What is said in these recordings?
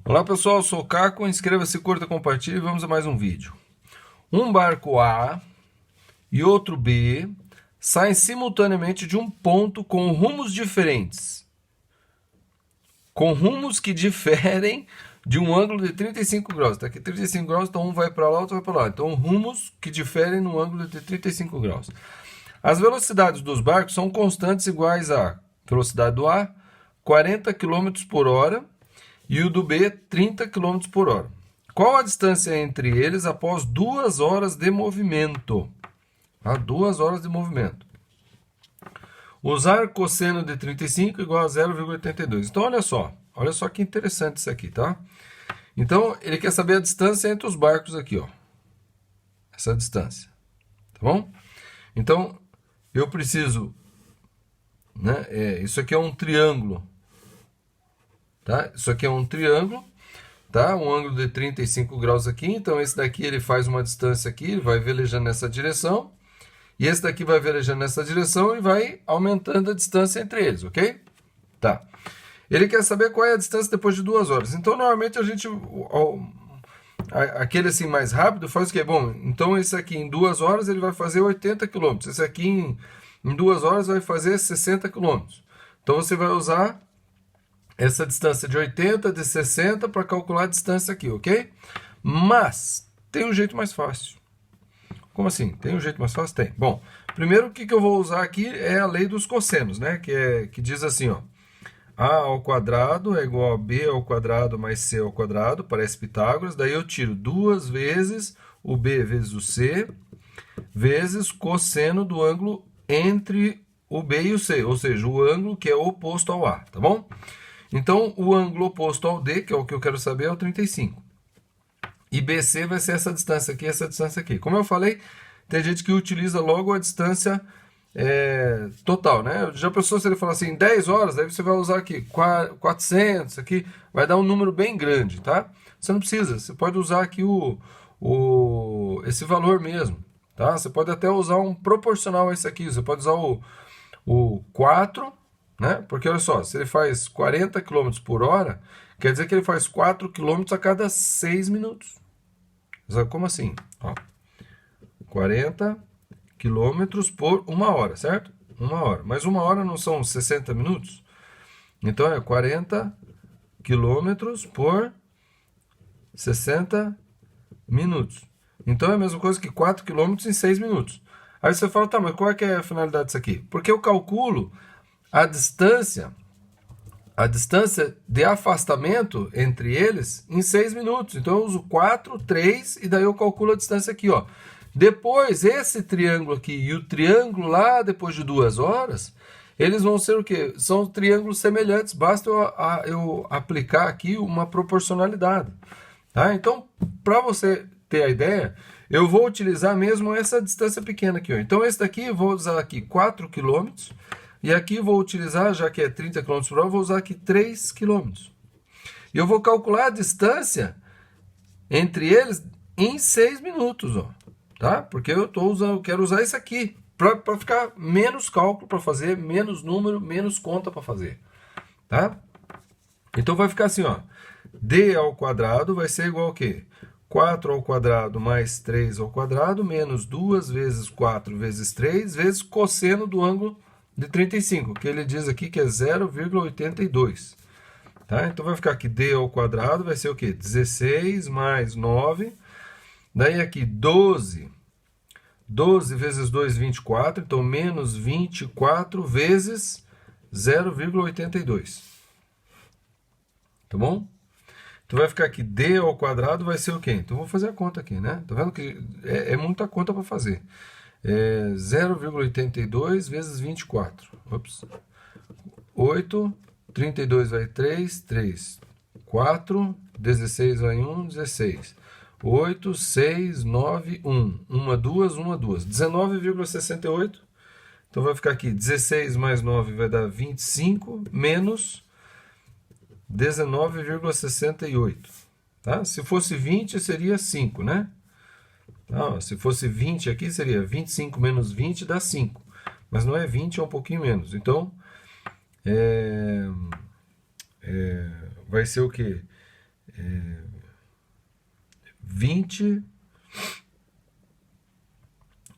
Olá pessoal, eu sou o Caco, inscreva-se, curta, compartilhe e vamos a mais um vídeo. Um barco A e outro B saem simultaneamente de um ponto com rumos diferentes. Com rumos que diferem de um ângulo de 35 graus. Está aqui 35 graus, então um vai para lá, outro vai para lá. Então rumos que diferem no ângulo de 35 graus. As velocidades dos barcos são constantes iguais a velocidade do A, 40 km por hora, e o do B, 30 km por hora. Qual a distância entre eles após 2 horas de movimento? 2 horas de movimento. Usar cosseno de 35 igual a 0,82. Então, olha só que interessante isso aqui, tá? Então, ele quer saber a distância entre os barcos aqui, ó. Essa distância, tá bom? Então, eu preciso, né? Isso aqui é um triângulo. Tá? Isso aqui é um triângulo, tá? Um ângulo de 35 graus aqui. Então, esse daqui ele faz uma distância aqui, ele vai velejando nessa direção. E esse daqui vai velejando nessa direção e vai aumentando a distância entre eles, ok? Tá. Ele quer saber qual é a distância depois de 2 horas. Então, normalmente, aquele assim mais rápido faz o quê? Bom, então esse aqui em 2 horas ele vai fazer 80 km. Esse aqui em 2 horas vai fazer 60 km. Então, você vai usar essa distância de 80, de 60 para calcular a distância aqui, ok? Mas tem um jeito mais fácil. Como assim? Tem um jeito mais fácil? Tem. Bom, primeiro o que eu vou usar aqui é a lei dos cossenos, né? Que diz assim, ó. A ao quadrado é igual a B ao quadrado mais C ao quadrado, parece Pitágoras. Daí eu tiro 2 vezes o B vezes o C, vezes cosseno do ângulo entre o B e o C, ou seja, o ângulo que é oposto ao A, tá bom? Então, o ângulo oposto ao D, que é o que eu quero saber, é o 35. E BC vai ser essa distância aqui, essa distância aqui. Como eu falei, tem gente que utiliza logo a distância total, né? Já pensou se ele falar assim, 10 horas, daí você vai usar aqui 400, aqui vai dar um número bem grande, tá? Você não precisa, você pode usar aqui esse valor mesmo, tá? Você pode até usar um proporcional a esse aqui, você pode usar o 4, né? Porque olha só, se ele faz 40 km por hora, quer dizer que ele faz 4 km a cada 6 minutos. Como assim? Ó, 40 km por 1 hora, certo? 1 hora. Mas 1 hora não são 60 minutos? Então é 40 km por 60 minutos. Então é a mesma coisa que 4 km em 6 minutos. Aí você fala, tá, mas qual é que é a finalidade disso aqui? Porque eu calculo a distância de afastamento entre eles em 6 minutos. Então eu uso 4, 3 e daí eu calculo a distância aqui, ó. Depois, esse triângulo aqui e o triângulo lá depois de 2 horas, eles vão ser o quê? São triângulos semelhantes, basta eu aplicar aqui uma proporcionalidade. Tá? Então, para você ter a ideia, eu vou utilizar mesmo essa distância pequena aqui, ó. Então esse daqui eu vou usar aqui 4 km. E aqui vou utilizar, já que é 30 km por hora, vou usar aqui 3 km. E eu vou calcular a distância entre eles em 6 minutos, ó, tá? Porque eu quero usar isso aqui para ficar menos cálculo para fazer, menos número, menos conta para fazer, tá? Então vai ficar assim, ó. D ao quadrado vai ser igual a quê? 4 ao quadrado mais 3 ao quadrado menos 2 vezes 4 vezes 3 vezes cosseno do ângulo de 35, que ele diz aqui que é 0,82. Tá? Então vai ficar aqui D ao quadrado, vai ser o quê? 16 mais 9. Daí aqui 12. 12 vezes 2, 24. Então menos 24 vezes 0,82. Tá bom? Então vai ficar aqui D ao quadrado vai ser o quê? Então vou fazer a conta aqui, né? Tá vendo que é muita conta para fazer. 0,82 vezes 24. Ops. 8, 32 vai 3, 3, 4, 16 vai 1, 16. 8, 6, 9, 1. 1, 2, 1, 2. 19,68. Então vai ficar aqui 16 mais 9 vai dar 25 menos 19,68. Tá? Se fosse 20 seria 5, né? Não, se fosse 20 aqui, seria 25 menos 20 dá 5. Mas não é 20, é um pouquinho menos. Então, vai ser o quê? 20,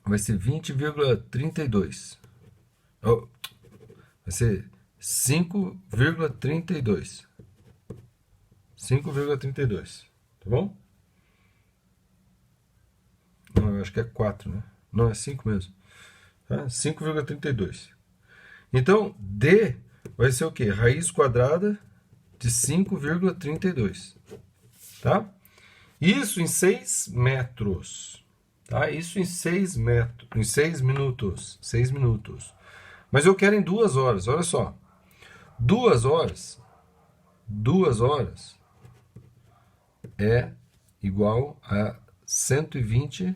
vai ser 20,32. Oh, vai ser 5,32. 5,32. Tá bom? Não, eu acho que é 4, né? Não, é 5 mesmo. Tá? 5,32. Então, D vai ser o quê? Raiz quadrada de 5,32. Tá? Isso em 6 metros. Tá? Isso em 6 metros. Em 6 minutos. 6 minutos. Mas eu quero em 2 horas. Olha só. 2 horas. 2 horas é igual a 120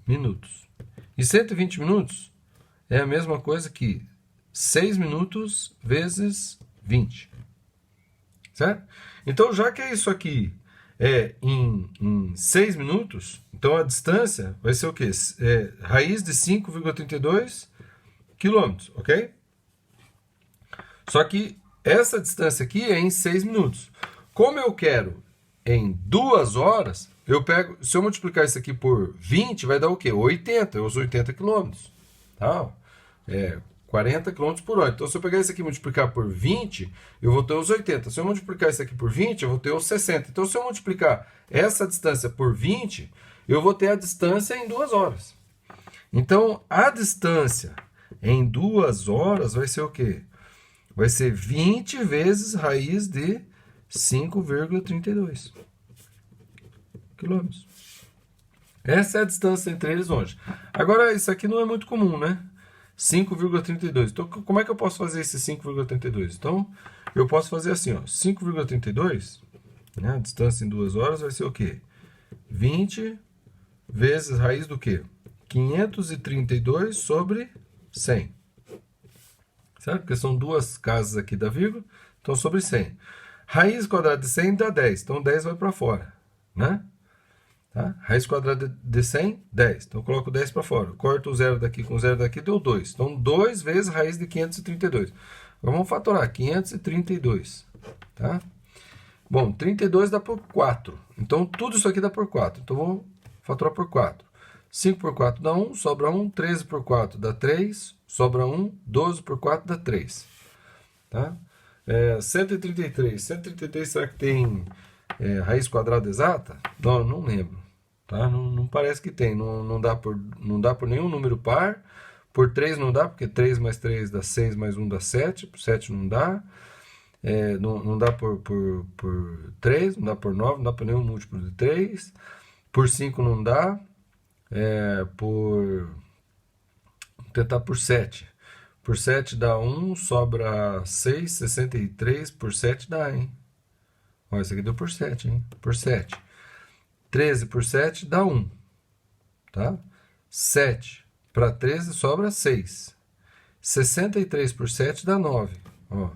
minutos. E 120 minutos é a mesma coisa que 6 minutos vezes 20. Certo? Então, já que isso aqui é em 6 minutos, então a distância vai ser o quê? Raiz de 5,32 quilômetros, ok? Só que essa distância aqui é em 6 minutos. Como eu quero em 2 horas, eu pego, se eu multiplicar isso aqui por 20, vai dar o quê? 80, os 80 quilômetros. Tá? 40 km por hora. Então, se eu pegar isso aqui e multiplicar por 20, eu vou ter os 80. Se eu multiplicar isso aqui por 20, eu vou ter os 60. Então, se eu multiplicar essa distância por 20, eu vou ter a distância em 2 horas. Então, a distância em 2 horas vai ser o quê? Vai ser 20 vezes raiz de 5,32 quilômetros. Essa é a distância entre eles hoje. Agora, isso aqui não é muito comum, né? 5,32. Então, como é que eu posso fazer esse 5,32? Então, eu posso fazer assim, ó, 5,32, né? A distância em 2 horas vai ser o quê? 20 vezes raiz do quê? 532 sobre 100. Certo? Porque são duas casas aqui da vírgula, então sobre 100. Raiz quadrada de 100 dá 10, então 10 vai para fora, né? Tá? Raiz quadrada de 100, 10. Então eu coloco 10 para fora. Corto o zero daqui com o zero daqui, deu 2. Então 2 vezes raiz de 532. Agora vamos fatorar 532. Tá? Bom, 32 dá por 4. Então tudo isso aqui dá por 4. Então vou fatorar por 4. 5 por 4 dá 1, sobra 1. 13 por 4 dá 3, sobra 1. 12 por 4 dá 3. Tá? 133. 133, será que tem raiz quadrada exata? Não, não lembro. Tá? Não parece que tem. Não dá por nenhum número par. Por 3 não dá, porque 3 mais 3 dá 6, mais 1 dá 7. Por 7 não dá. Não dá por 3, não dá por 9, não dá por nenhum múltiplo de 3. Por 5 não dá. Vou tentar por 7. Por 7 dá 1, sobra 6, 63. Por 7 dá, hein? Olha, isso aqui deu por 7, hein? Por 7. 13 por 7 dá 1. Tá? 7 para 13 sobra 6. 63 por 7 dá 9. Ó.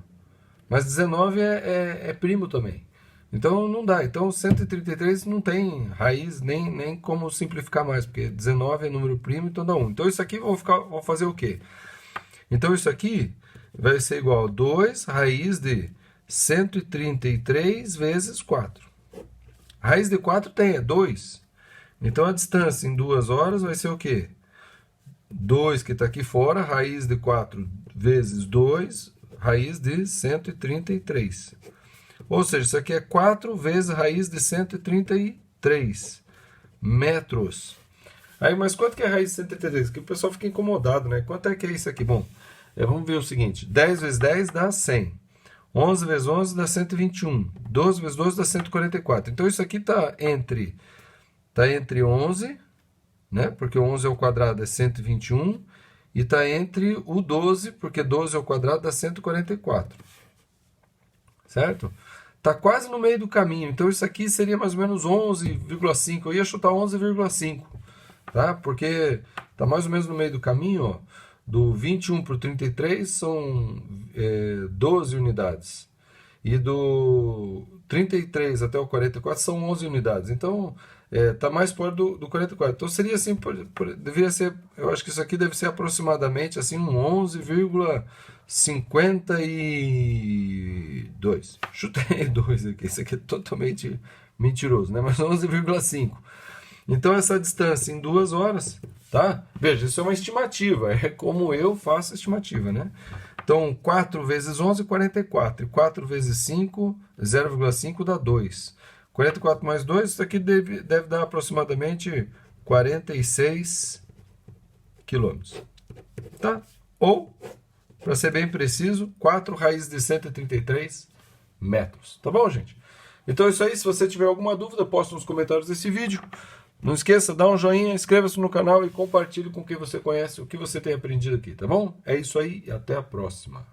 Mas 19 é primo também. Então não dá. Então 133 não tem raiz nem como simplificar mais, porque 19 é número primo, então dá 1. Então isso aqui vou fazer o quê? Então isso aqui vai ser igual a 2 raiz de 133 vezes 4. Raiz de 4 é 2. Então a distância em 2 horas vai ser o quê? 2 que está aqui fora, raiz de 4 vezes 2, raiz de 133. Ou seja, isso aqui é 4 vezes raiz de 133 metros. Aí, mas quanto que é a raiz de 133? Que o pessoal fica incomodado, né? Quanto é que é isso aqui? Bom, vamos ver o seguinte. 10 vezes 10 dá 100. 11 vezes 11 dá 121. 12 vezes 12 dá 144. Então, isso aqui está entre 11, né? Porque o 11 ao quadrado é 121. E está entre o 12, porque 12 ao quadrado dá 144. Certo? Está quase no meio do caminho. Então, isso aqui seria mais ou menos 11,5. Eu ia chutar 11,5. Tá? Porque está mais ou menos no meio do caminho, ó. Do 21 para o 33 são 12 unidades. E do 33 até o 44 são 11 unidades. Então, está mais perto do 44. Então, seria assim, deveria ser, eu acho que isso aqui deve ser aproximadamente assim, um 11,52 2. Chutei 2 aqui, isso aqui é totalmente mentiroso, né? Mas 11,5. Então essa distância em 2 horas, tá? Veja, isso é uma estimativa, é como eu faço a estimativa, né? Então 4 vezes 11, 44. E 4 vezes 5, 0,5 dá 2. 44 mais 2, isso aqui deve dar aproximadamente 46 quilômetros. Tá? Ou, para ser bem preciso, 4 raízes de 133 metros. Tá bom, gente? Então é isso aí. Se você tiver alguma dúvida, posta nos comentários desse vídeo. Não esqueça, dá um joinha, inscreva-se no canal e compartilhe com quem você conhece o que você tem aprendido aqui, tá bom? É isso aí e até a próxima.